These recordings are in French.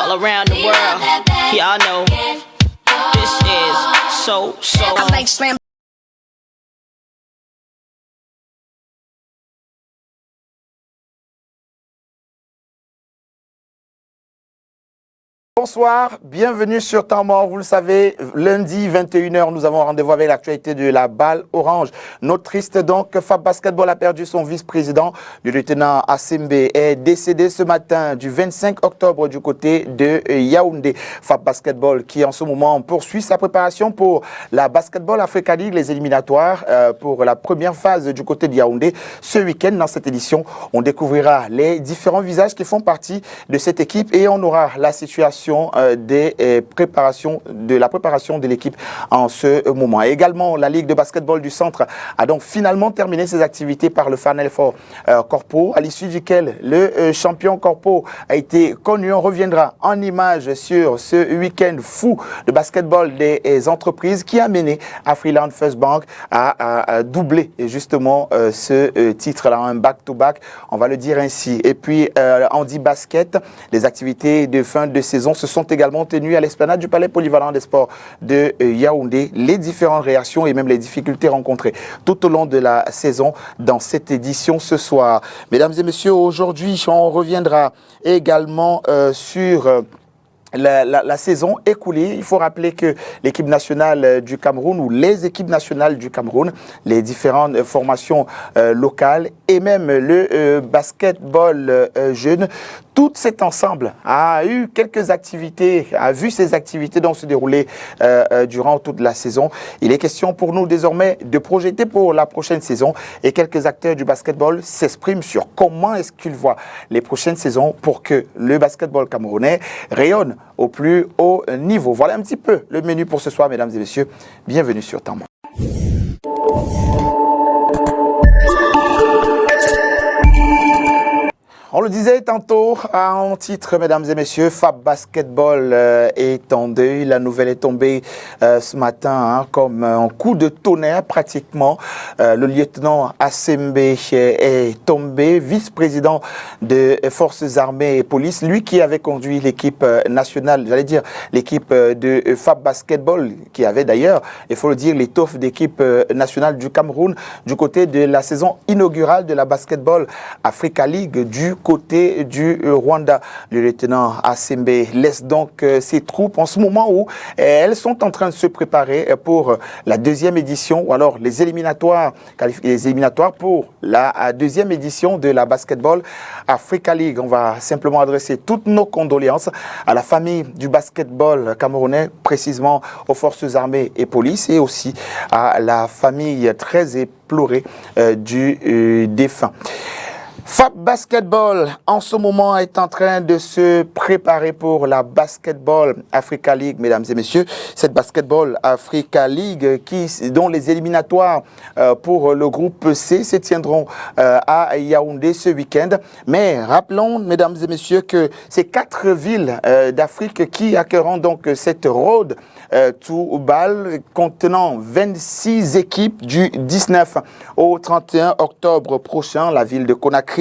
all around the world. Y'all know this is so. I like slam. Bonsoir, bienvenue sur Temps Mort. Vous le savez, lundi 21h, nous avons rendez-vous avec l'actualité de la balle orange. Notre triste donc, FAB Basketball a perdu son vice-président. Le lieutenant Asembe est décédé ce matin du 25 octobre du côté de Yaoundé. FAB Basketball qui en ce moment poursuit sa préparation pour la Basketball Africa League, les éliminatoires pour la première phase du côté de Yaoundé. Ce week-end, dans cette édition, on découvrira les différents visages qui font partie de cette équipe et on aura la situation de la préparation de l'équipe en ce moment. Et également, la Ligue de basketball du centre a donc finalement terminé ses activités par le Final Four Corpo, à l'issue duquel le champion Corpo a été connu. On reviendra en images sur ce week-end fou de basketball des entreprises qui a mené à Freeland First Bank à doubler justement ce titre-là, un back-to-back, on va le dire ainsi. Et puis, Handi Basket, les activités de fin de saison se sont également tenues à l'esplanade du Palais Polyvalent des Sports de Yaoundé. Les différentes réactions et même les difficultés rencontrées tout au long de la saison dans cette édition ce soir. Mesdames et messieurs, aujourd'hui, on reviendra également sur la saison écoulée. Il faut rappeler que l'équipe nationale du Cameroun ou les équipes nationales du Cameroun, les différentes formations locales et même le basketball jeune, tout cet ensemble a eu quelques activités, a vu ces activités donc se dérouler durant toute la saison. Il est question pour nous désormais de projeter pour la prochaine saison et quelques acteurs du basketball s'expriment sur comment est-ce qu'ils voient les prochaines saisons pour que le basketball camerounais rayonne au plus haut niveau. Voilà un petit peu le menu pour ce soir, mesdames et messieurs. Bienvenue sur Temps Mort. On le disait tantôt en titre, mesdames et messieurs, FAB Basketball est en deuil. La nouvelle est tombée ce matin comme un coup de tonnerre pratiquement. Le lieutenant Asembe est tombé, vice-président des forces armées et police. Lui qui avait conduit l'équipe nationale, j'allais dire l'équipe de FAB Basketball, qui avait d'ailleurs, il faut le dire, l'étoffe d'équipe nationale du Cameroun du côté de la saison inaugurale de la Basketball Africa League du côté du Rwanda. Le lieutenant Asembe laisse donc ses troupes en ce moment où elles sont en train de se préparer pour la deuxième édition ou alors les éliminatoires pour la deuxième édition de la Basketball Africa League. On va simplement adresser toutes nos condoléances à la famille du basketball camerounais, précisément aux forces armées et police et aussi à la famille très éplorée du défunt. FAB Basketball, en ce moment, est en train de se préparer pour la Basketball Africa League, mesdames et messieurs. Cette Basketball Africa League, dont les éliminatoires pour le groupe C se tiendront à Yaoundé ce week-end. Mais rappelons, mesdames et messieurs, que ces 4 villes d'Afrique qui accueilleront donc cette road to Ball contenant 26 équipes du 19 au 31 octobre prochain, la ville de Conakry,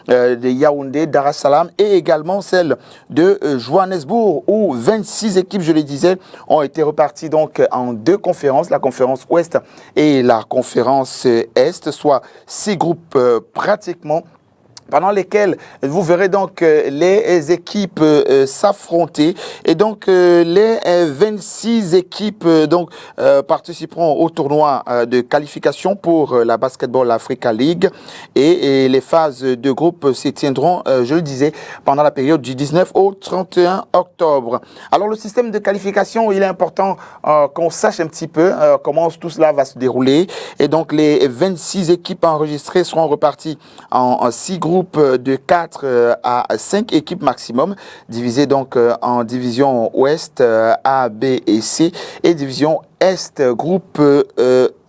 de Yaoundé, Dar es Salaam et également celle de Johannesburg où 26 équipes, je le disais, ont été reparties donc en 2 conférences, la conférence Ouest et la conférence Est, soit 6 groupes pratiquement pendant lesquels vous verrez donc les équipes s'affronter et donc les 26 équipes donc participeront au tournoi de qualification pour la Basketball Africa League et les phases de groupe se tiendront, je le disais, pendant la période du 19 au 31 octobre. Alors le système de qualification, il est important qu'on sache un petit peu comment tout cela va se dérouler et donc les 26 équipes enregistrées seront reparties en 6 groupes de 4 à 5 équipes maximum, divisées donc en division Ouest, A, B et C, et division Est, groupe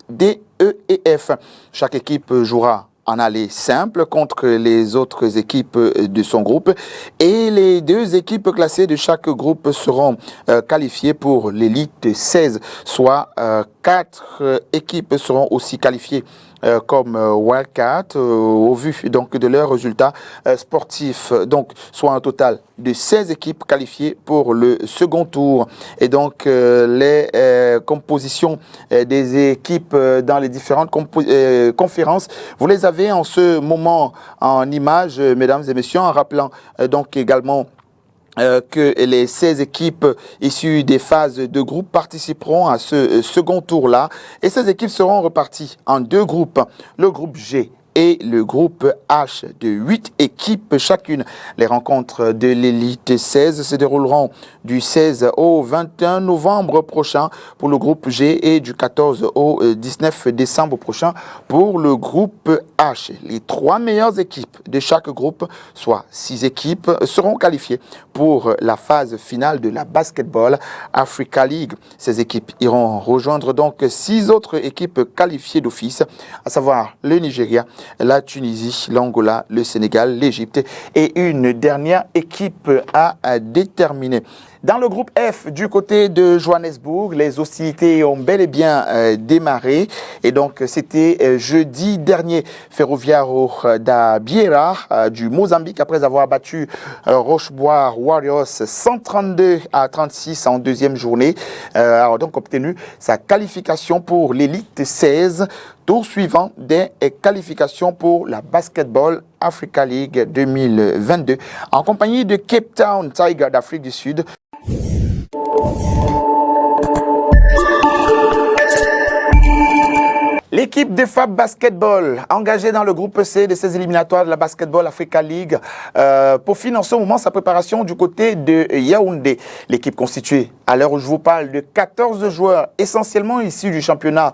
D, E et F. Chaque équipe jouera en aller simple contre les autres équipes de son groupe et les 2 équipes classées de chaque groupe seront qualifiées pour l'élite 16, soit 4 équipes seront aussi qualifiées comme Wildcat au vu donc de leurs résultats sportifs. Donc, soit un total de 16 équipes qualifiées pour le second tour. Et donc, les compositions des équipes dans les différentes conférences, vous les avez en ce moment en images, mesdames et messieurs, en rappelant donc également que les 16 équipes issues des phases de groupe participeront à ce second tour-là. Et ces équipes seront reparties en deux groupes. Le groupe G et le groupe H de 8 équipes chacune. Les rencontres de l'élite 16 se dérouleront du 16 au 21 novembre prochain pour le groupe G et du 14 au 19 décembre prochain pour le groupe H. Les 3 meilleures équipes de chaque groupe, soit 6 équipes, seront qualifiées pour la phase finale de la Basketball Africa League. Ces équipes iront rejoindre donc 6 autres équipes qualifiées d'office, à savoir le Nigeria, la Tunisie, l'Angola, le Sénégal, l'Égypte et une dernière équipe à déterminer. Dans le groupe F, du côté de Johannesburg, les hostilités ont bel et bien démarré. Et donc, c'était jeudi dernier, Ferroviário da Beira du Mozambique, après avoir battu Rochebois Warriors 132-36 en deuxième journée, a donc obtenu sa qualification pour l'élite 16. Tour suivant des qualifications pour la Basketball Africa League 2022 en compagnie de Cape Town Tiger d'Afrique du Sud. L'équipe de FAB Basketball, engagée dans le groupe C de ces éliminatoires de la Basketball Africa League, peaufine en ce moment sa préparation du côté de Yaoundé. L'équipe constituée, à l'heure où je vous parle, de 14 joueurs essentiellement issus du championnat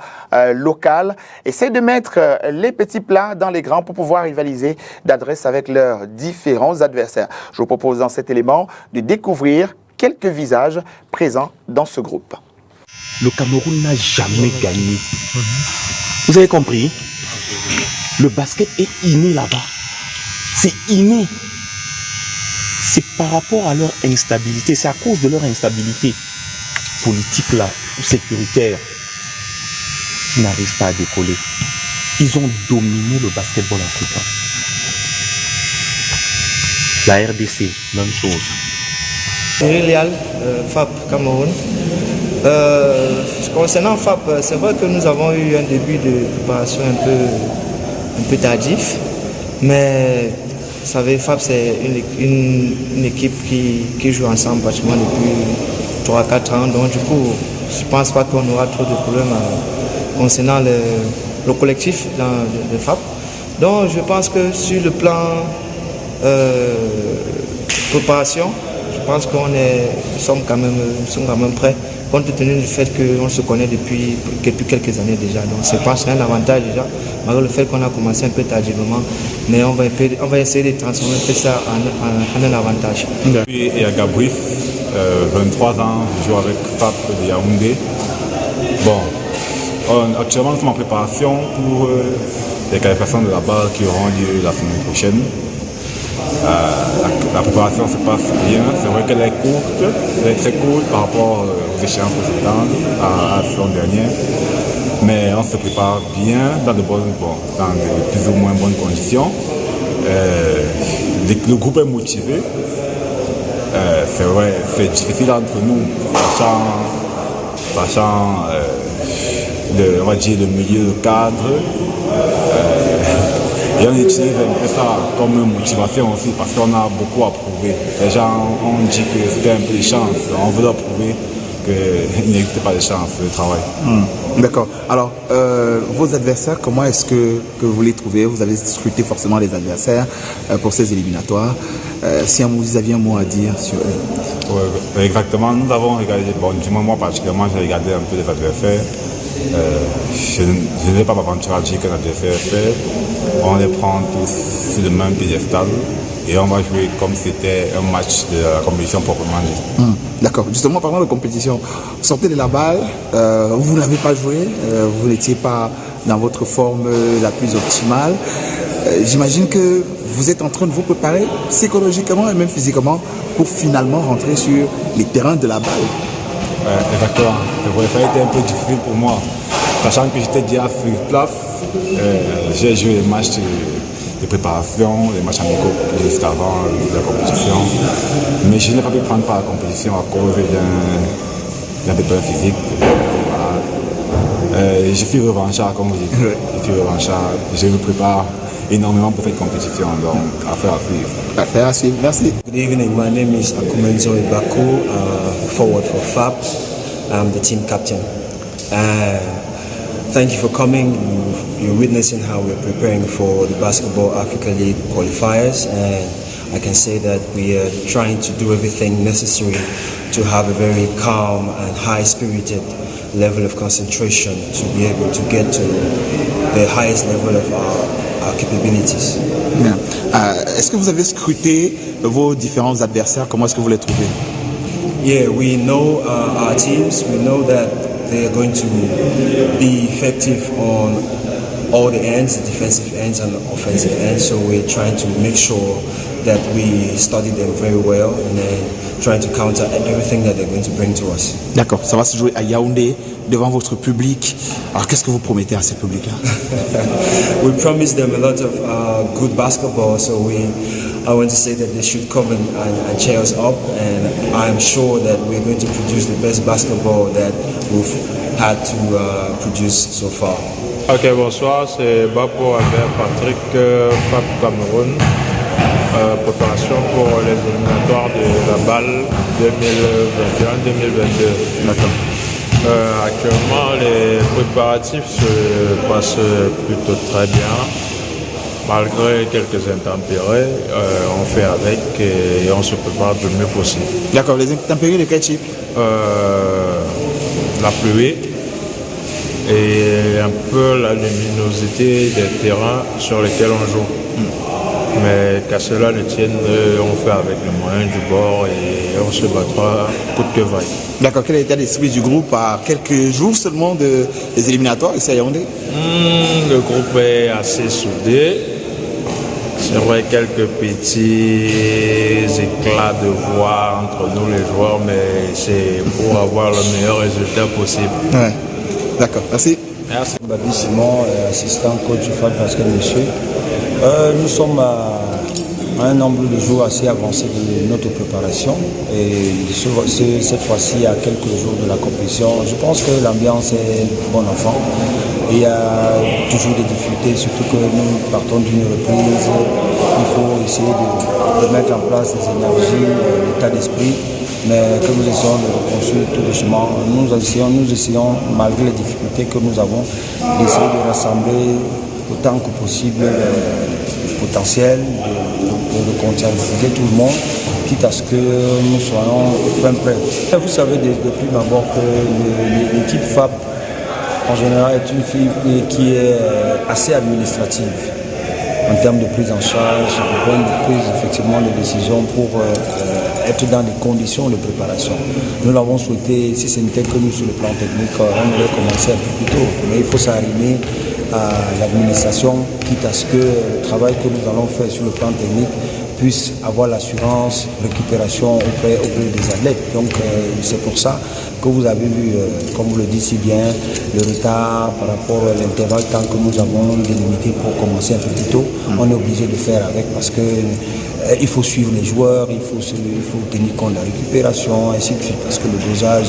local, essaie de mettre les petits plats dans les grands pour pouvoir rivaliser d'adresse avec leurs différents adversaires. Je vous propose dans cet élément de découvrir quelques visages présents dans ce groupe. Le Cameroun n'a jamais gagné. Vous avez compris? Le basket est inné là-bas. C'est inné. C'est par rapport à leur instabilité. C'est à cause de leur instabilité politique là, ou sécuritaire, qu'ils n'arrivent pas à décoller. Ils ont dominé le basketball africain. La RDC, même chose. Irial, FAP Cameroun. Concernant FAP, c'est vrai que nous avons eu un début de préparation un peu tardif, mais vous savez, FAP c'est une équipe qui joue ensemble pratiquement depuis 3-4 ans, donc du coup, je ne pense pas qu'on aura trop de problèmes concernant le collectif de FAP. Donc je pense que sur le plan préparation, je pense qu'on nous sommes quand même prêts, compte tenu du fait qu'on se connaît depuis quelques années déjà. Donc c'est un avantage déjà, malgré le fait qu'on a commencé un peu tardivement, mais on va essayer de transformer ça en un avantage. Puis il y a Gabriel, 23 ans, je joue avec FAP de Yaoundé. Bon, actuellement nous sommes en préparation pour les qualifications de la balle qui auront lieu la semaine prochaine. La préparation se passe bien, c'est vrai qu'elle est courte, elle est très courte par rapport aux échéances précédentes, à la saison dernière, mais on se prépare bien dans de plus ou moins bonnes conditions. Le groupe est motivé, c'est vrai, c'est difficile entre nous, sachant on va dire le milieu, le cadre. Et on utilise un peu ça comme une motivation aussi parce qu'on a beaucoup à prouver. Les gens ont dit que c'était un peu de chance. On veut leur prouver qu'il n'existe pas de chance, le travail. D'accord. Alors, vos adversaires, comment est-ce que vous les trouvez? Vous avez scruté forcément les adversaires pour ces éliminatoires. Si vous aviez un mot à dire sur eux. Ouais, exactement. Nous avons regardé, du moins moi particulièrement, j'ai regardé un peu les adversaires. Je ne vais pas m'aventurer à dire qu'un adversaire est fait. On les prend tous sur le même piédestal et on va jouer comme si c'était un match de la compétition proprement dit. D'accord. Justement, parlant de compétition, vous sortez de la balle, vous n'avez pas joué, vous n'étiez pas dans votre forme la plus optimale. J'imagine que vous êtes en train de vous préparer psychologiquement et même physiquement pour finalement rentrer sur les terrains de la balle. Exactement. Ça a été un peu difficile pour moi. Sachant que j'étais déjà sur place, j'ai joué les matchs de préparation, les matchs amicaux juste avant la compétition. Mais je n'ai pas pu prendre part à la compétition à cause d'un pépin physique. Voilà. Je suis revanchard, comme vous dites. Je suis revanchard. Je me prépare énormément pour cette compétition. Donc, affaire à suivre. Affaire à suivre. Merci. Good evening. My name is Akumenzo Ibaku, forward for FAP. I'm the team captain. Thank you for coming. You're witnessing how we're preparing for the Basketball Africa League qualifiers, and I can say that we are trying to do everything necessary to have a very calm and high-spirited level of concentration to be able to get to the highest level of our capabilities. Bien. Est-ce que vous avez scruté vos différents adversaires? Comment est-ce que vous les trouvez? Yeah, we know our teams. We know that they are going to be effective on all the ends, the defensive ends and the offensive ends. So we're trying to make sure that we study them very well and then trying to counter everything that they're going to bring to us. D'accord, ça va se jouer à Yaoundé, devant votre public. Alors qu'est-ce que vous promettez à ce public-là? We promised them a lot of good basketball, so I want to say that they should come and cheer us up, and I'm sure that we're going to produce the best basketball that we've had to produce so far. Ok, bonsoir, c'est Bapo Albert Patrick, FAP Cameroun. Préparation pour les éliminatoires de la balle 2021-2022. Actuellement, les préparatifs se passent plutôt très bien. Malgré quelques intempéries, on fait avec et on se prépare du mieux possible. D'accord, les intempéries de quel type? La pluie et un peu la luminosité des terrains sur lesquels on joue. Mais qu'à cela ne tienne, on fait avec les moyens du bord et on se battra coûte que vaille. D'accord, quel est l'état d'esprit du groupe à quelques jours seulement des éliminatoires ici à Yaoundé? Le groupe est assez soudé. C'est vrai, quelques petits éclats de voix entre nous les joueurs, mais c'est pour avoir le meilleur résultat possible. Ouais. D'accord, merci. Merci. Babi Simon, assistant coach du FAP Basket Monsieur. Nous sommes à un nombre de jours assez avancé de notre préparation et cette fois-ci à quelques jours de la compétition. Je pense que l'ambiance est bon enfant. Il y a toujours des difficultés, surtout que nous partons d'une reprise. Il faut essayer de mettre en place des énergies, l'état d'esprit, mais que nous essayons de reconstruire tout doucement. Nous essayons, malgré les difficultés que nous avons, d'essayer de rassembler autant que possible le potentiel, de conscientiser tout le monde, quitte à ce que nous soyons fin prêts. Vous savez depuis d'abord que l'équipe FAP, en général, est une fille qui est assez administrative en termes de prise en charge, de prise effectivement de décision pour être dans des conditions de préparation. Nous l'avons souhaité, si ce n'était que nous sur le plan technique, on aurait commencé un peu plus tôt, mais il faut s'arrimer à l'administration, quitte à ce que le travail que nous allons faire sur le plan technique puisse avoir l'assurance, récupération auprès des athlètes. Donc c'est pour ça que vous avez vu, comme vous le dites si bien, le retard par rapport à l'intervalle tant que nous avons délimité pour commencer un peu plus tôt. On est obligé de faire avec parce que il faut suivre les joueurs, il faut tenir compte de la récupération, ainsi de suite, parce que le dosage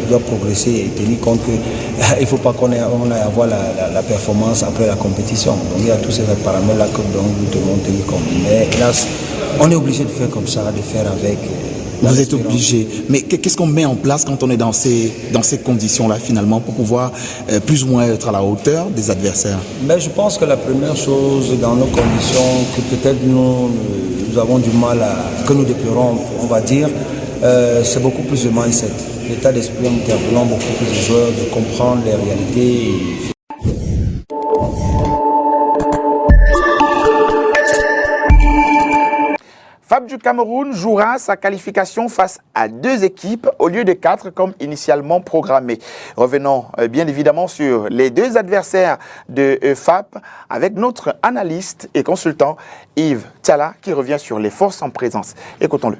doit progresser et tenir compte qu'il ne faut pas qu'on ait à avoir la performance après la compétition. Donc il y a tous ces paramètres-là que nous devons tenir compte. Mais hélas, on est obligé de faire comme ça, de faire avec. Vous êtes obligé. Mais qu'est-ce qu'on met en place quand on est dans ces conditions-là finalement pour pouvoir plus ou moins être à la hauteur des adversaires? Mais je pense que la première chose dans nos conditions que peut-être nous avons du mal que nous déplorons, on va dire, c'est beaucoup plus de mindset. L'état d'esprit interpellant beaucoup plus de joueurs, de comprendre les réalités. FAP du Cameroun jouera sa qualification face à 2 équipes au lieu de 4 comme initialement programmé. Revenons bien évidemment sur les 2 adversaires de FAP avec notre analyste et consultant Yves Tala qui revient sur les forces en présence. Écoutons-le.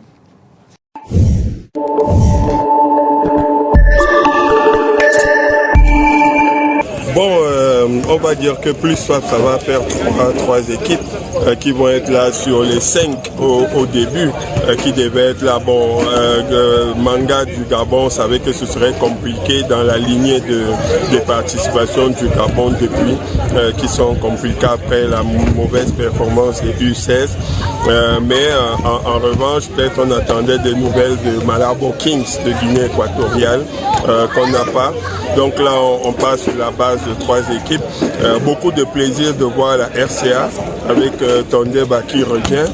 on va dire que plus FAP, ça va faire trois équipes qui vont être là sur les 5 au début, qui devaient être là. Bon, Manga du Gabon savait que ce serait compliqué dans la lignée des participations du Gabon depuis, qui sont compliquées après la mauvaise performance des U16. Mais en revanche, peut-être on attendait des nouvelles de Malabo Kings de Guinée équatoriale qu'on n'a pas. Donc là, on passe sur la base de 3 équipes. Beaucoup de plaisir de voir la RCA avec Tondeba qui revient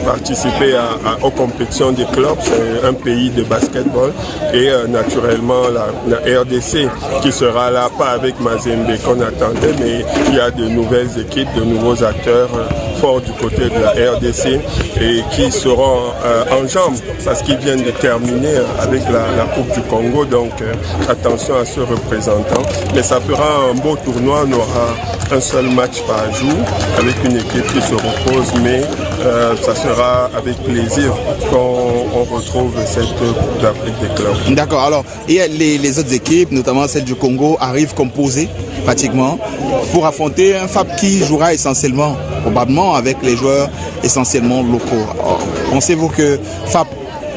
participer aux compétitions des clubs. C'est un pays de basketball. Et naturellement, la RDC qui sera là, pas avec Mazembe qu'on attendait, mais il y a de nouvelles équipes, de nouveaux acteurs forts du côté de la RDC et qui seront en jambes parce qu'ils viennent de terminer avec la Coupe du Congo. Donc attention à ce représentant. Mais ça fera un beau tournoi. On aura un seul match par jour avec une équipe qui se repose, mais ça sera avec plaisir qu'on retrouve cette Coupe d'Afrique des clubs. D'accord, alors et les autres équipes, notamment celle du Congo, arrivent composées pratiquement pour affronter un FAP qui jouera essentiellement, probablement avec les joueurs essentiellement locaux. Pensez-vous que FAP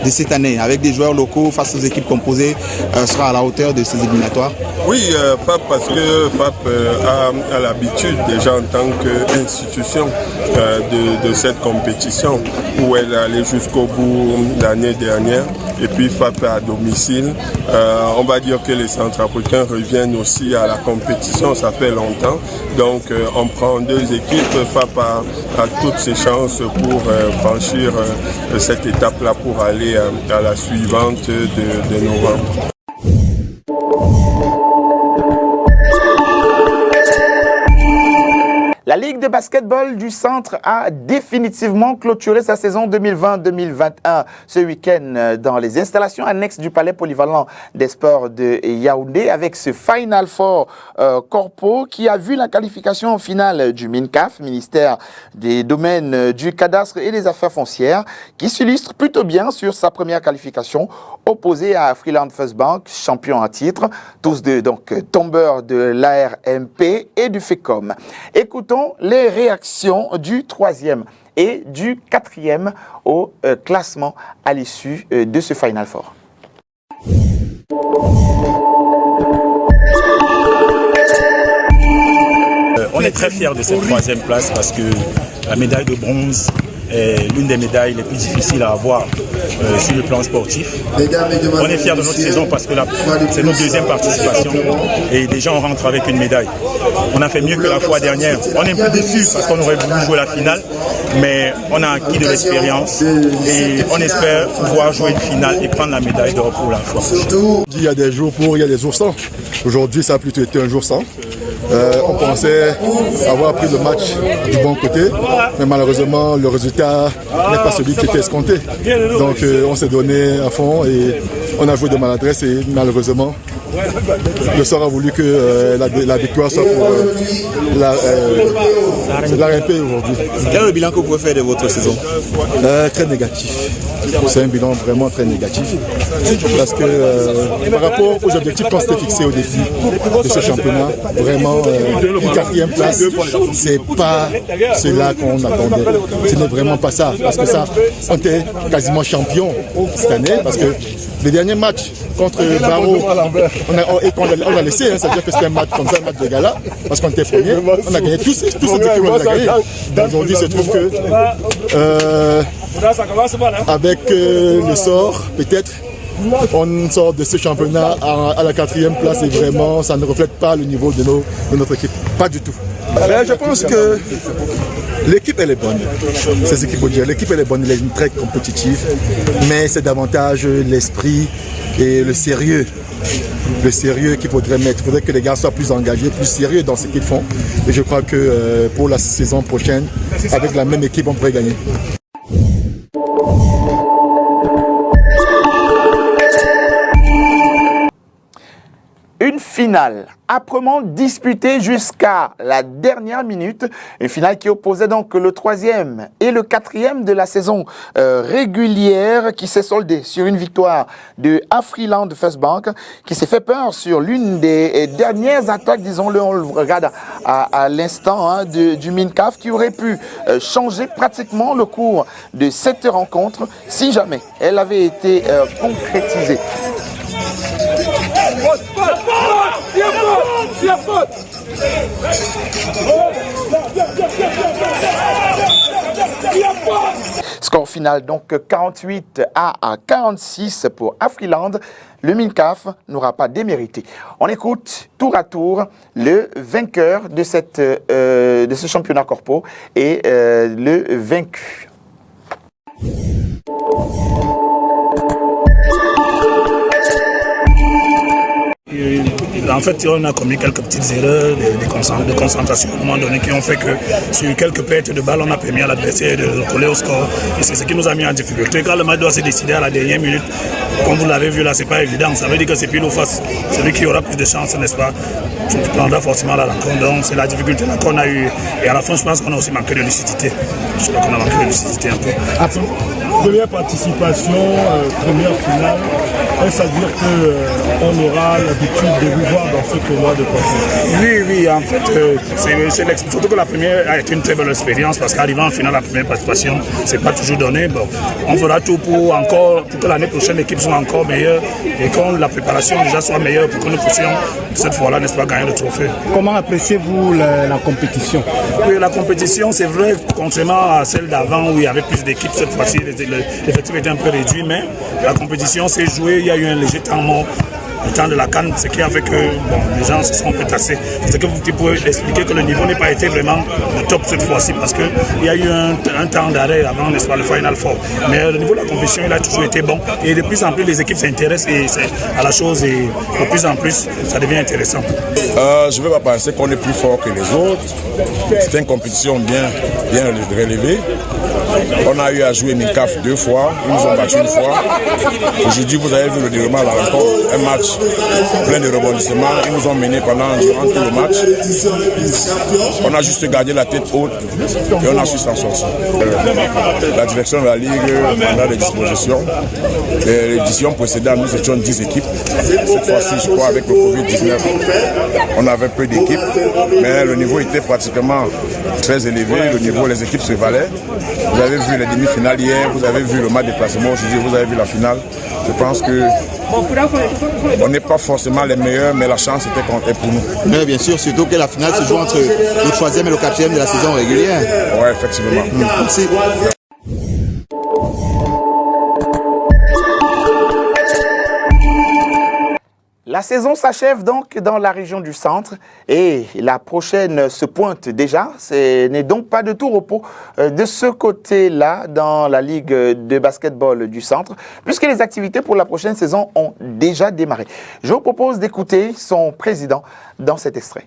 de cette année, avec des joueurs locaux face aux équipes composées, sera à la hauteur de ces éliminatoires? Oui, FAP, parce que FAP a l'habitude déjà en tant qu'institution de cette compétition où elle est allée jusqu'au bout l'année dernière. Et puis FAP à domicile. On va dire que les Centrafricains reviennent aussi à la compétition, ça fait longtemps. Donc on prend 2 équipes. FAP a toutes ses chances pour franchir cette étape-là pour aller à la suivante de novembre. La Ligue de basketball du Centre a définitivement clôturé sa saison 2020-2021 ce week-end dans les installations annexes du Palais Polyvalent des Sports de Yaoundé avec ce Final Four Corpo qui a vu la qualification en finale du MINCAF, ministère des Domaines du Cadastre et des Affaires Foncières, qui s'illustre plutôt bien sur sa première qualification opposée à Freeland First Bank, champion en titre, tous deux donc tombeurs de l'ARMP et du FECOM. Écoutons les réactions du 3e et du 4e au classement à l'issue de ce Final Four. On est très fiers de cette 3e place parce que la médaille de bronze est l'une des médailles les plus difficiles à avoir sur le plan sportif. On est fiers de notre saison parce que c'est notre 2e participation et déjà on rentre avec une médaille. On a fait mieux que la fois dernière. On est un peu déçus parce qu'on aurait voulu jouer la finale, mais on a acquis de l'expérience et on espère pouvoir jouer une finale et prendre la médaille d'or pour la fois. Il y a des jours pour, il y a des jours sans. Aujourd'hui, ça a plutôt été un jour sans. On pensait avoir pris le match du bon côté, mais malheureusement le résultat n'est pas celui qui était escompté. Donc on s'est donné à fond et on a joué de maladresse et malheureusement le sort a voulu que la victoire soit pour l'ARMP aujourd'hui. Quel est le bilan que vous pouvez faire de votre saison? Très négatif. C'est un bilan vraiment très négatif parce que par rapport aux objectifs qu'on s'était fixés au début de ce championnat, vraiment une 4e place, c'est pas cela qu'on attendait. Ce n'est vraiment pas ça parce que ça, on était quasiment champion cette année parce que les derniers matchs contre Barreau, on l'a laissé, ça veut dire que c'était un match comme ça, un match de gala, parce qu'on était premier, on a gagné tous ces équipes, on a gagné. Aujourd'hui, il se trouve que avec le sort, peut-être, on sort de ce championnat à la 4e place et vraiment, ça ne reflète pas le niveau de notre équipe, pas du tout. Je pense que l'équipe elle est bonne, c'est ce qu'il faut dire. L'équipe elle est bonne, elle est très compétitive, mais c'est davantage l'esprit et le sérieux qu'il faudrait mettre. Il faudrait que les gars soient plus engagés, plus sérieux dans ce qu'ils font. Et je crois que pour la saison prochaine, avec la même équipe, on pourrait gagner. Une finale finale âprement disputée jusqu'à la dernière minute. Une finale qui opposait donc le 3e et le 4e de la saison régulière, qui s'est soldée sur une victoire de Afriland First Bank, qui s'est fait peur sur l'une des dernières attaques, disons-le, on le regarde à l'instant, hein, du MINCAF, qui aurait pu changer pratiquement le cours de cette rencontre si jamais elle avait été concrétisée. Score final donc 48 à 46 pour Afriland. Le MINCAF n'aura pas démérité. On écoute tour à tour le vainqueur de ce championnat corpo et le vaincu. En fait, on a commis quelques petites erreurs de concentration à un moment donné qui ont fait que sur quelques pertes de balles, on a permis à l'adversaire de coller au score. Et c'est ce qui nous a mis en difficulté. Quand le match doit se décider à la dernière minute, comme vous l'avez vu là, c'est pas évident. Ça veut dire que c'est pile ou face. Celui qui aura plus de chance, n'est-ce pas, prendra forcément la rencontre. Donc c'est la difficulté là qu'on a eue. Et à la fin, je pense qu'on a aussi manqué de lucidité. Je crois qu'on a manqué de lucidité un peu. Première participation, première finale. Est-ce à dire qu'on aura l'habitude de vous voir dans ce tournoi de passé? Oui, en fait, surtout que la première a été une très belle expérience parce qu'arrivant en finale, la première participation, c'est pas toujours donné. Bon, on fera tout pour que l'année prochaine, l'équipe soit encore meilleure et que la préparation déjà soit meilleure pour que nous puissions, cette fois-là, n'est-ce pas, gagner le trophée. Comment appréciez-vous la compétition? Oui, la compétition, c'est vrai, contrairement à celle d'avant où il y avait plus d'équipes, cette fois-ci, l'effectif était un peu réduit, mais la compétition s'est jouée, il y a eu un léger temps mort. Le temps de la CAN, ce qui a fait que les gens se sont un peu tassés. C'est que vous pouvez expliquer que le niveau n'a pas été vraiment le top cette fois-ci parce qu'il y a eu un temps d'arrêt avant, n'est-ce pas, le Final Four. Mais le niveau de la compétition, il a toujours été bon. Et de plus en plus, les équipes s'intéressent à la chose et de plus en plus, ça devient intéressant. Je ne vais pas penser qu'on est plus fort que les autres. C'était une compétition bien relevée. On a eu à jouer MINCAF 2 fois, ils nous ont battu une fois. Aujourd'hui, vous avez vu le déroulement de la rencontre, un match plein de rebondissements. Ils nous ont menés durant tout le match. On a juste gardé la tête haute et on a su s'en sortir. La direction de la Ligue a des dispositions. L'édition précédente, nous étions 10 équipes. Cette fois-ci, je crois, avec le Covid-19, on avait peu d'équipes, mais le niveau était pratiquement très élevé. Le niveau, les équipes se valaient. Vous avez vu les demi-finales hier, vous avez vu le match de déplacement aujourd'hui, vous avez vu la finale. Je pense que on n'est pas forcément les meilleurs, mais la chance était comptée pour nous. Mais bien sûr, surtout que la finale se joue entre le 3e et le 4e de la saison régulière. Oui, effectivement. Merci. La saison s'achève donc dans la région du centre et la prochaine se pointe déjà. Ce n'est donc pas de tout repos de ce côté-là dans la Ligue de basketball du centre, puisque les activités pour la prochaine saison ont déjà démarré. Je vous propose d'écouter son président dans cet extrait.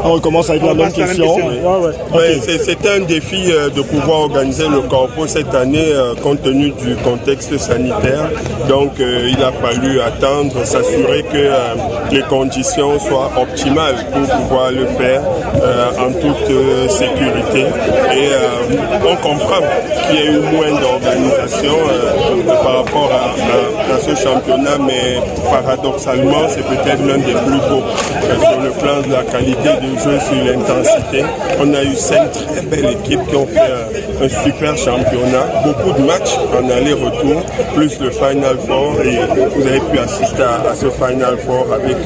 On commence avec la même question. C'est un défi de pouvoir organiser le corpo cette année compte tenu du contexte sanitaire. Donc il a fallu attendre, s'assurer que les conditions soient optimales pour pouvoir le faire en toute sécurité. Et on comprend qu'il y a eu moins d'organisation par rapport à ce championnat, mais paradoxalement c'est peut-être l'un des plus beaux sur le plan de la qualité de jeu, sur l'intensité. On a eu 5 très belles équipes qui ont fait un super championnat, beaucoup de matchs en aller-retour, plus le Final Four, et vous avez pu assister à ce Final Four avec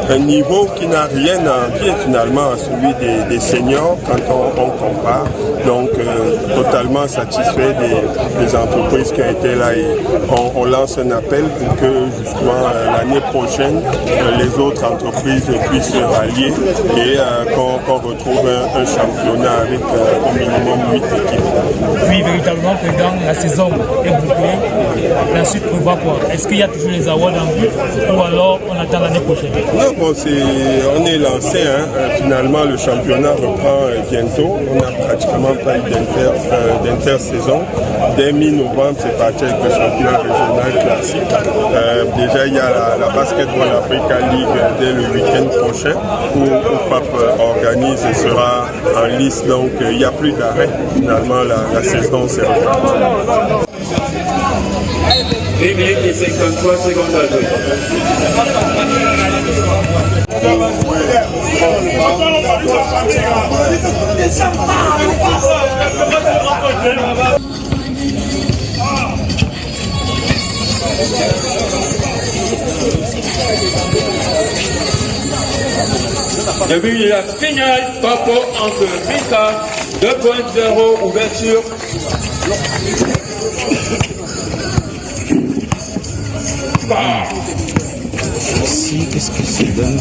un niveau qui n'a rien à envier finalement à celui des seniors quand on compare. Donc totalement satisfait des entreprises qui ont été là, et on lance un appel pour que justement l'année prochaine les autres entreprises puissent se rallier et qu'on retrouve un championnat avec au minimum 8 équipes. Oui, véritablement, président, la saison est bouclée. La suite prévoit quoi? Est-ce qu'il y a toujours les awards en vue ou alors on attend l'année prochaine? Non, bon, on est lancé. Finalement, le championnat reprend bientôt. On n'a pratiquement pas eu d'intersaison. Dès mi-novembre, c'est parti avec le championnat régional classique. Déjà, il y a la Basketball Africa League dès le week-end prochain où FAP organise et sera en lice. Donc, il n'y a plus d'arrêt. Finalement, la saison s'est repartie. 1 minute et 53 secondes à jouer. Depuis la finale, Papo entre Vita 2.0, ouverture. Ici, qu'est-ce que ça donne?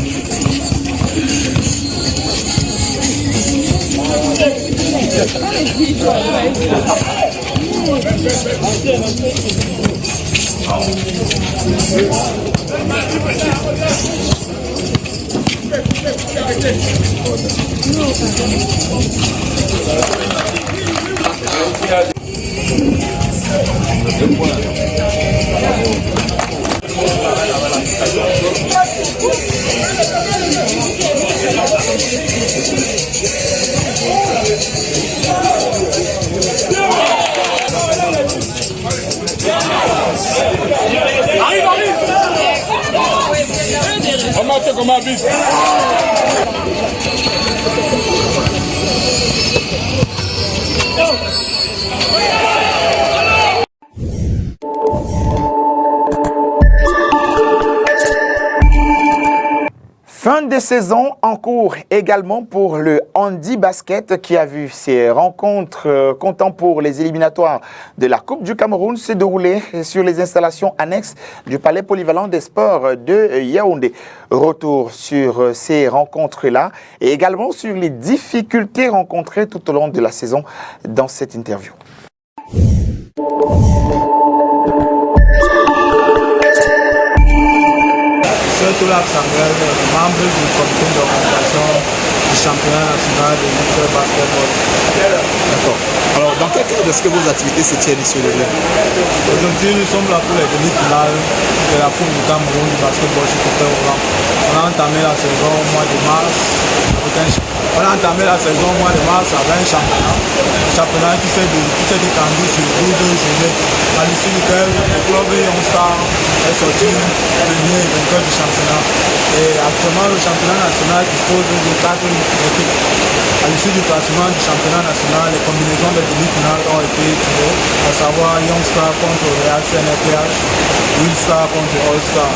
On marche comme un bis. Fin de saison en cours également pour le handi basket qui a vu ses rencontres comptant pour les éliminatoires de la Coupe du Cameroun se dérouler sur les installations annexes du Palais Polyvalent des Sports de Yaoundé. Retour sur ces rencontres-là et également sur les difficultés rencontrées tout au long de la saison dans cette interview. Toulab Samuel, membre du comité d'organisation du championnat national de lutte basketball. D'accord. Alors, dans quel cadre est-ce que vos activités se tiennent ici aujourd'hui? Aujourd'hui, nous sommes là pour les demi-finales de la Coupe du Cameroun du basketball sur fauteuil roulant. On a entamé la saison au mois de mars. On a entamé la saison au mois de mars avec un championnat qui s'est étendu sur 12 journées, à l'issue duquel le club Young Star est sorti premier et vainqueur du championnat. Et actuellement, le championnat national dispose de 4 équipes. À l'issue du classement du championnat national, les combinaisons de demi-finales ont été tirées, à savoir Young Star contre Real CNPH, Will Star contre All Star.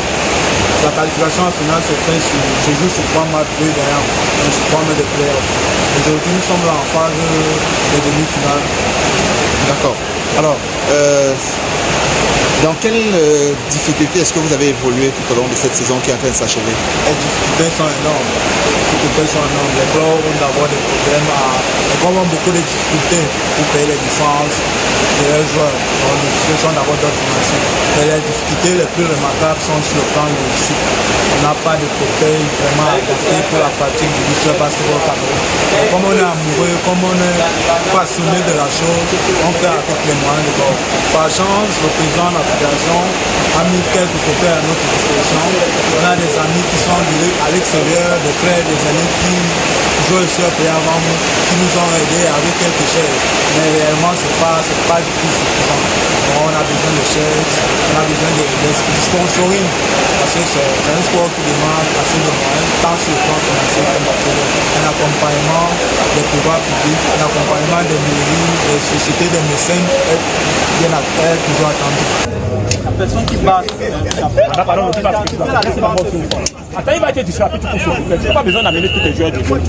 La qualification en finale se joue sur 3 matchs, 2 gagnants, sur 3 matchs de playoffs. Aujourd'hui, nous sommes là en phase de demi-finale. D'accord. Alors, dans quelles difficultés est-ce que vous avez évolué tout au long de cette saison qui est en train de s'achever? Les difficultés sont énormes. Les clubs ont d'abord des problèmes. Les clubs ont beaucoup de difficultés pour payer les licences de leurs joueurs. Donc, ce sont d'abord d'autres dimensions. Mais les difficultés les plus remarquables sont sur le plan logistique. On n'a pas de fauteuil vraiment adapté pour la pratique du lycée basketball Cameroun. Comme on est amoureux, comme on est passionné de la chose, on fait avec les moyens de bord. Par chance, le président de la fédération a mis quelques fauteuils à notre disposition. On a des amis qui sont à l'extérieur, des frères, des amis qui jouent sur le pays avant nous, qui nous ont aidés avec quelques chaises. Mais réellement, ce n'est pas du tout suffisant. Donc, on a besoin de chaises, on a besoin de sponsoring, parce que c'est un sport qui demande assez de moyens, tant sur le plan financier que matériel. Un accompagnement des pouvoirs publics, un accompagnement des mairies, des sociétés, des mécènes est bien toujours attendu. La personne qui passe, attends, il va être distraité tout pour s'occuper. Tu n'as pas besoin d'amener tous tes joueurs de jeu.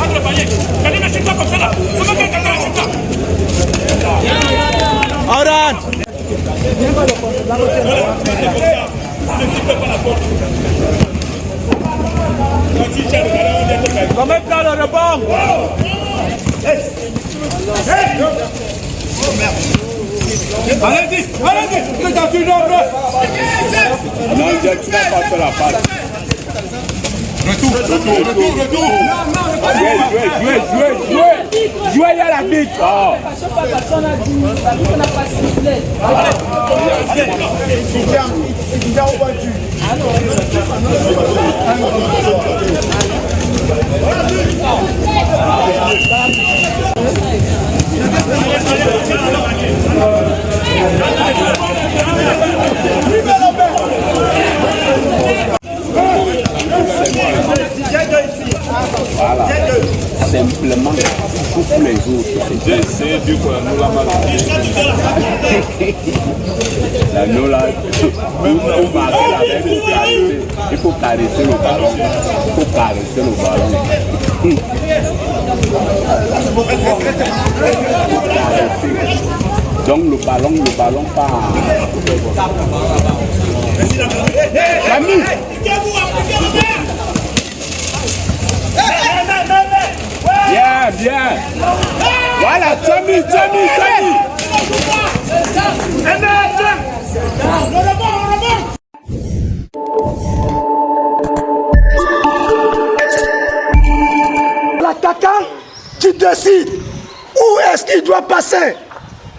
Entre le panier. Kadi ne chute pas comme ça là. Comment quelqu'un ne chute pas? Oran. Ne siffle pas la porte. Comment faire le rebond? Allez-y, allez-y, c'est dans une ombre. Non, tu n'as pas fait la passe. Retour. Jouez à la bite. Voilà. Simplement pour les autres. J'essaie du coup, nous la maladie. Nous là, on va il faut caresser le ballon. Il faut caresser le ballon. Donc le ballon part. Bien. Voilà, Tommy. L'attaquant qui décide où est-ce qu'il doit passer.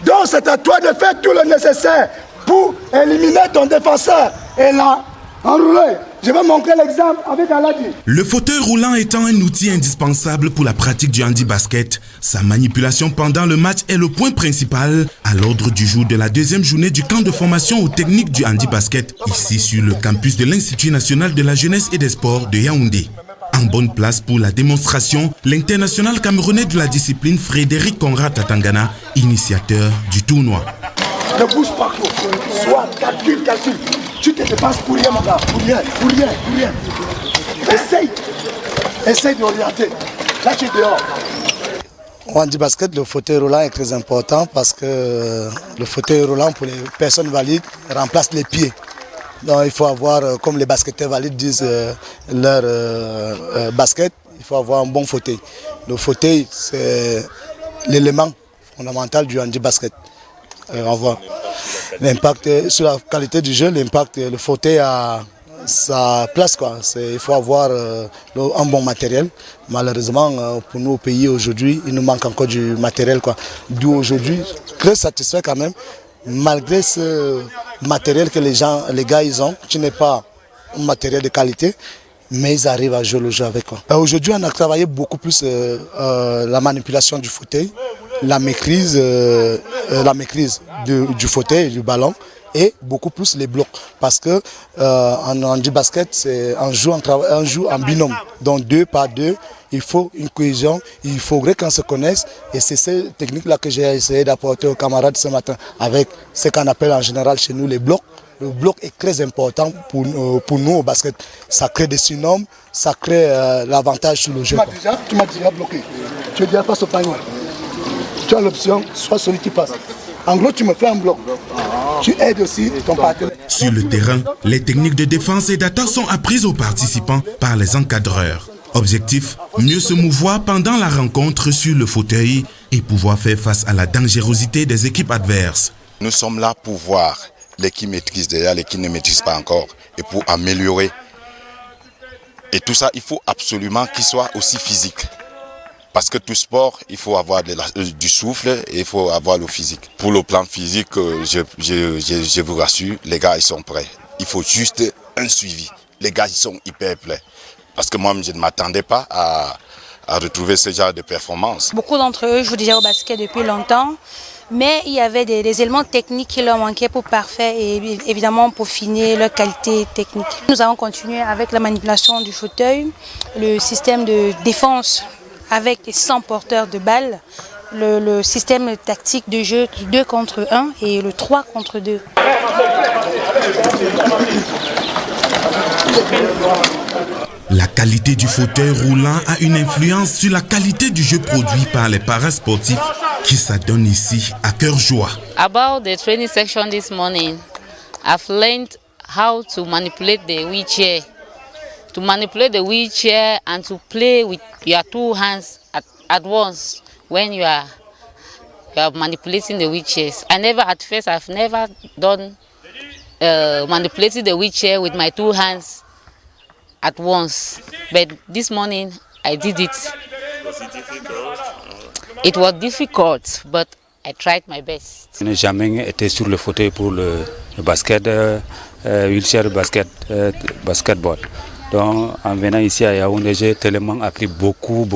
Donc c'est à toi de faire tout le nécessaire pour éliminer ton défenseur et là, enrouler. Je vais montrer l'exemple avec Aladi. Le fauteuil roulant étant un outil indispensable pour la pratique du handi-basket, sa manipulation pendant le match est le point principal à l'ordre du jour de la deuxième journée du camp de formation aux techniques du handi-basket, ici sur le campus de l'Institut national de la jeunesse et des sports de Yaoundé. En bonne place pour la démonstration, l'international camerounais de la discipline Frédéric Conrad Tatangana, initiateur du tournoi. Ne bouge pas, soit calcul. Tu te dépasses pour rien, mon gars. Pour rien. Essaye d'orienter. Là, tu es dehors. Au handi-basket, le fauteuil roulant est très important parce que le fauteuil roulant pour les personnes valides remplace les pieds. Donc il faut avoir, comme les basketteurs valides disent leur basket, il faut avoir un bon fauteuil. Le fauteuil, c'est l'élément fondamental du handi-basket. On voit l'impact sur la qualité du jeu, l'impact, le fauteuil a sa place, quoi. Il faut avoir un bon matériel. Malheureusement, pour nous au pays aujourd'hui, il nous manque encore du matériel, quoi. D'où aujourd'hui, très satisfait quand même, malgré ce matériel que les gars ils ont, qui n'est pas un matériel de qualité, mais ils arrivent à jouer le jeu avec. Aujourd'hui, on a travaillé beaucoup plus la manipulation du fauteuil, la maîtrise du fauteuil et du ballon, et beaucoup plus les blocs. Parce que en handi-basket, c'est un jeu en binôme. Donc 2 par 2, il faut une cohésion, il faudrait qu'on se connaisse. Et c'est cette technique-là que j'ai essayé d'apporter aux camarades ce matin, avec ce qu'on appelle en général chez nous les blocs. Le bloc est très important pour nous au basket. Ça crée des surnoms, ça crée l'avantage sur le jeu. Tu m'as déjà bloqué. Tu es déjà face au panier. Tu as l'option, soit celui qui passe. En gros, tu me fais un bloc. Tu aides aussi ton partenaire. Sur le terrain, les techniques de défense et d'attaque sont apprises aux participants par les encadreurs. Objectif, mieux se mouvoir pendant la rencontre sur le fauteuil et pouvoir faire face à la dangerosité des équipes adverses. Nous sommes là pour voir les qui maîtrisent déjà, les qui ne maîtrisent pas encore, et pour améliorer. Et tout ça, il faut absolument qu'il soit aussi physique. Parce que tout sport, il faut avoir du souffle et il faut avoir le physique. Pour le plan physique, je vous rassure, les gars, ils sont prêts. Il faut juste un suivi. Les gars, ils sont hyper prêts. Parce que moi, je ne m'attendais pas à retrouver ce genre de performance. Beaucoup d'entre eux jouent déjà au basket depuis longtemps, mais il y avait des éléments techniques qui leur manquaient pour parfaire et évidemment pour finir leur qualité technique. Nous allons continuer avec la manipulation du fauteuil, le système de défense avec les 100 porteurs de balles, le système tactique de jeu 2 contre 1 et le 3 contre 2. La qualité du fauteuil roulant a une influence sur la qualité du jeu produit par les parasportifs qui s'adonnent ici à cœur joie. About the training section this morning, I've learned how to manipulate the wheelchair. To manipulate the wheelchair and to play with your two hands at once when you are manipulating the wheelchairs. I've never done manipulating the wheelchair with my two hands at once, but this morning I did it. Was it difficult? It was difficult, but I tried my best. Je n'ai jamais été sur le fauteuil pour le basket, wheelchair basketball. Donc en venant ici à Yaoundé, j'ai tellement appris beaucoup.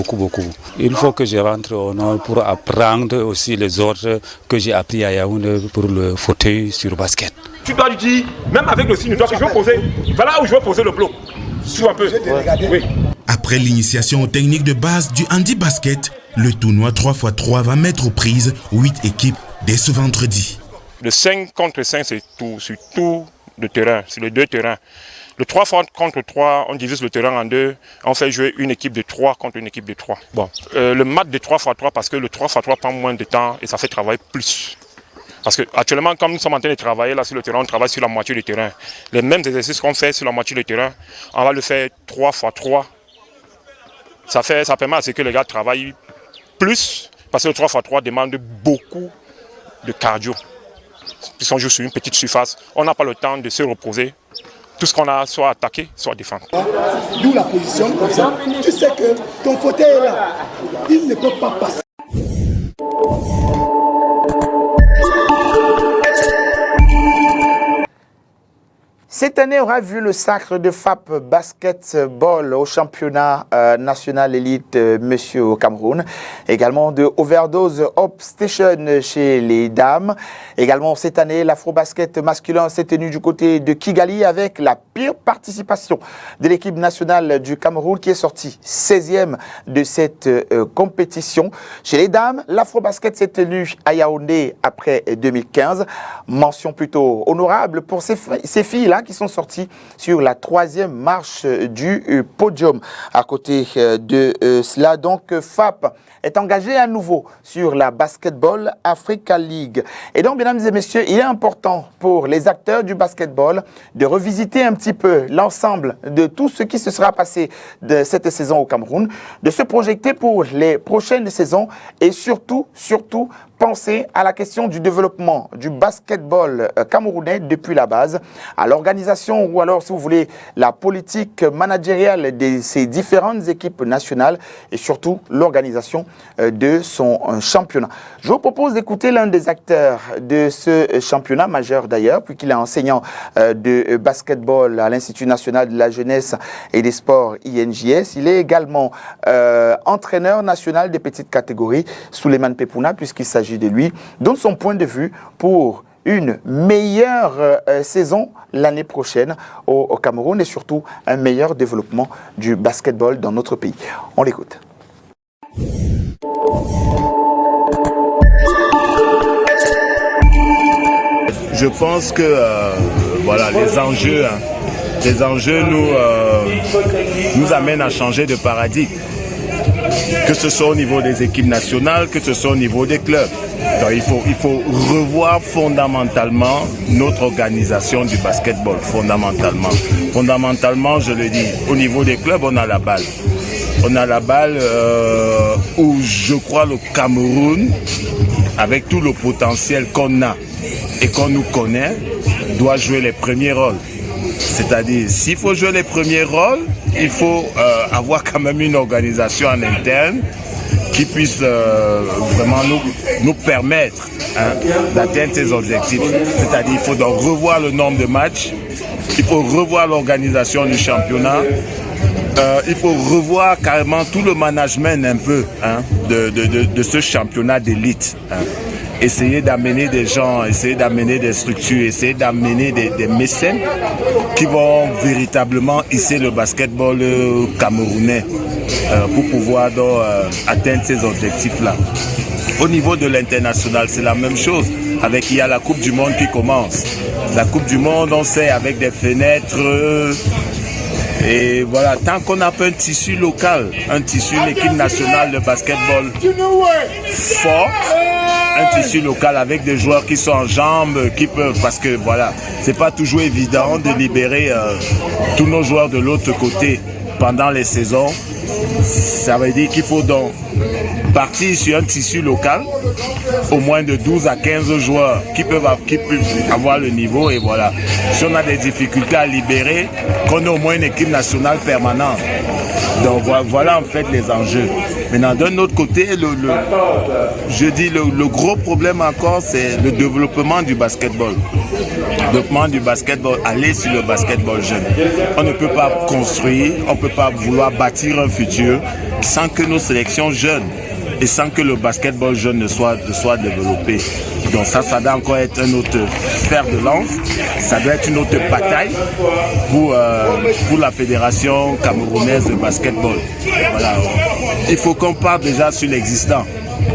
Il faut que je rentre au nord pour apprendre aussi les autres que j'ai appris à Yaoundé pour le fauteuil sur basket. Tu dois lui dire, même avec le signe, toi que je veux poser, voilà où je veux poser le bloc. Un peu. Oui. Après l'initiation aux techniques de base du handi basket, le tournoi 3x3 va mettre aux prises 8 équipes dès ce vendredi. Le 5 contre 5, c'est sur tout le terrain, c'est les deux terrains. Le 3 contre 3, on divise le terrain en deux, on fait jouer une équipe de 3 contre une équipe de 3. Bon, le match de 3x3, parce que le 3x3 prend moins de temps et ça fait travailler plus. Parce qu'actuellement, comme nous sommes en train de travailler là sur le terrain, on travaille sur la moitié du terrain. Les mêmes exercices qu'on fait sur la moitié du terrain, on va le faire 3x3. Ça permet à ce que les gars travaillent plus, parce que le 3x3 demande beaucoup de cardio. Puisqu'on joue sur une petite surface, on n'a pas le temps de se reposer. Tout ce qu'on a, soit attaquer, soit défendre. D'où la position comme ça. Tu sais que ton fauteuil est là. Il ne peut pas passer. Cette année aura vu le sacre de FAP Basketball au championnat national élite monsieur au Cameroun. Également de Overdose Hope Station chez les dames. Également cette année, l'afro-basket masculin s'est tenu du côté de Kigali avec la pire participation de l'équipe nationale du Cameroun qui est sortie 16e de cette compétition. Chez les dames, l'afro-basket s'est tenu à Yaoundé après 2015. Mention plutôt honorable pour ces filles-là qui sont sortis sur la 3e marche du podium. À côté de cela, donc, FAP est engagé à nouveau sur la Basketball Africa League. Et donc, mesdames et messieurs, il est important pour les acteurs du basketball de revisiter un petit peu l'ensemble de tout ce qui se sera passé de cette saison au Cameroun, de se projeter pour les prochaines saisons et surtout, penser à la question du développement du basketball camerounais depuis la base, à l'organisation ou alors, si vous voulez, la politique managériale de ces différentes équipes nationales et surtout l'organisation de son championnat. Je vous propose d'écouter l'un des acteurs de ce championnat majeur d'ailleurs, puisqu'il est enseignant de basketball à l'Institut national de la jeunesse et des sports INJS. Il est également entraîneur national des petites catégories, Souleymane Pepouna, puisqu'il s'agit de lui, donne son point de vue pour une meilleure saison l'année prochaine au Cameroun et surtout un meilleur développement du basketball dans notre pays. On l'écoute. Je pense que voilà, les enjeux nous amènent à changer de paradigme. Que ce soit au niveau des équipes nationales, que ce soit au niveau des clubs. Donc il faut revoir fondamentalement notre organisation du basketball, fondamentalement. Fondamentalement, je le dis, au niveau des clubs, on a la balle. On a la balle où je crois le Cameroun, avec tout le potentiel qu'on a et qu'on nous connaît, doit jouer les premiers rôles. C'est-à-dire, s'il faut jouer les premiers rôles, il faut avoir quand même une organisation en interne qui puisse vraiment nous permettre d'atteindre ces objectifs. C'est-à-dire, il faut donc revoir le nombre de matchs, il faut revoir l'organisation du championnat, il faut revoir carrément tout le management un peu de ce championnat d'élite. Essayer d'amener des gens, essayer d'amener des structures, essayer d'amener des mécènes qui vont véritablement hisser le basketball camerounais pour pouvoir donc, atteindre ces objectifs-là. Au niveau de l'international, c'est la même chose. Il y a la Coupe du Monde qui commence. La Coupe du Monde, on sait, avec des fenêtres Et voilà, tant qu'on n'a pas un tissu local, un tissu, une équipe nationale de basketball fort, un tissu local avec des joueurs qui sont en jambes, qui peuvent, parce que voilà, c'est pas toujours évident de libérer tous nos joueurs de l'autre côté pendant les saisons. Ça veut dire qu'il faut donc partir sur un tissu local, au moins de 12 à 15 joueurs qui peuvent avoir le niveau, et voilà. Si on a des difficultés à libérer, qu'on ait au moins une équipe nationale permanente. Donc voilà en fait les enjeux. Maintenant, d'un autre côté, le gros problème encore, c'est le développement du basketball. Le développement du basketball, aller sur le basketball jeune. On ne peut pas construire, on ne peut pas vouloir bâtir un futur sans que nos sélections jeunes et sans que le basketball jeune ne soit développé. Donc ça doit encore être un autre fer de lance, ça doit être une autre bataille pour la fédération camerounaise de basketball. Voilà. Il faut qu'on parte déjà sur l'existant.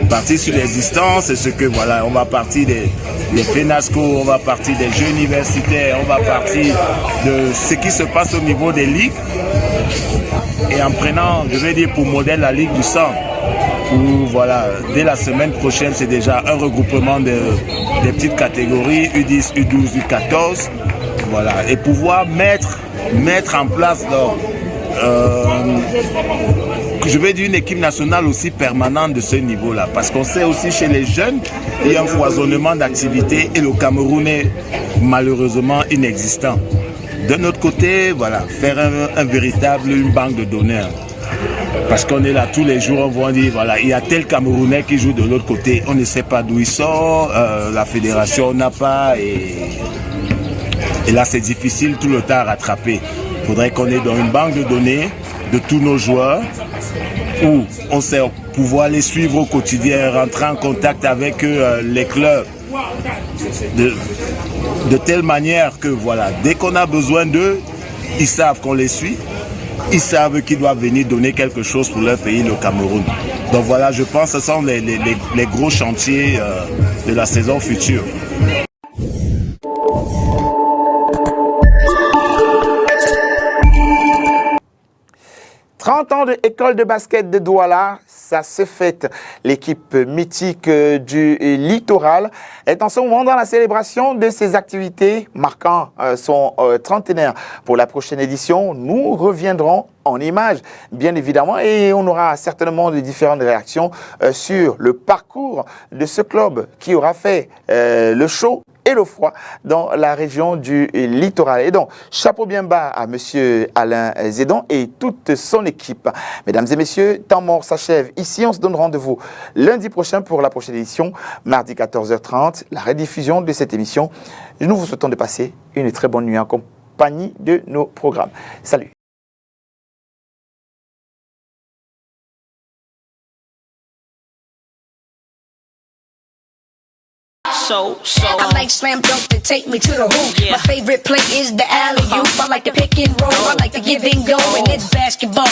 Partir sur l'existant, c'est ce que voilà, on va partir des FENASCO, on va partir des jeux universitaires, on va partir de ce qui se passe au niveau des ligues. Et en prenant, je vais dire pour modèle, la Ligue du Centre, où voilà, dès la semaine prochaine, c'est déjà un regroupement des petites catégories, U10, U12, U14, voilà, et pouvoir mettre en place je vais dire une équipe nationale aussi permanente de ce niveau-là, parce qu'on sait aussi chez les jeunes, il y a un foisonnement d'activités et le Cameroun est malheureusement inexistant. De notre côté, voilà, faire une banque de données. Parce qu'on est là tous les jours, on va dire, voilà, il y a tel Camerounais qui joue de l'autre côté, on ne sait pas d'où il sort, la fédération n'a pas, et là c'est difficile tout le temps à rattraper. Il faudrait qu'on ait dans une banque de données de tous nos joueurs, où on sait pouvoir les suivre au quotidien, rentrer en contact avec les clubs, de telle manière que voilà, dès qu'on a besoin d'eux, ils savent qu'on les suit, ils savent qu'ils doivent venir donner quelque chose pour leur pays, le Cameroun. Donc voilà, je pense que ce sont les gros chantiers de la saison future. « 30 ans de école de basket de Douala », ça se fête. L'équipe mythique du littoral est en ce moment dans la célébration de ses activités marquant son trentenaire. Pour la prochaine édition, nous reviendrons en images, bien évidemment, et on aura certainement des différentes réactions sur le parcours de ce club qui aura fait le chaud et le froid dans la région du littoral. Et donc, chapeau bien bas à monsieur Alain Zédon et toute son équipe. Mesdames et messieurs, temps mort s'achève. Ici, on se donne rendez-vous lundi prochain pour la prochaine édition, mardi 14h30, la rediffusion de cette émission. Nous vous souhaitons de passer une très bonne nuit en compagnie de nos programmes. Salut. I like slam dunk to take me to the hoop. Yeah. My favorite play is the alley-oop. I like the pick and roll. I like the give and go, and it's basketball.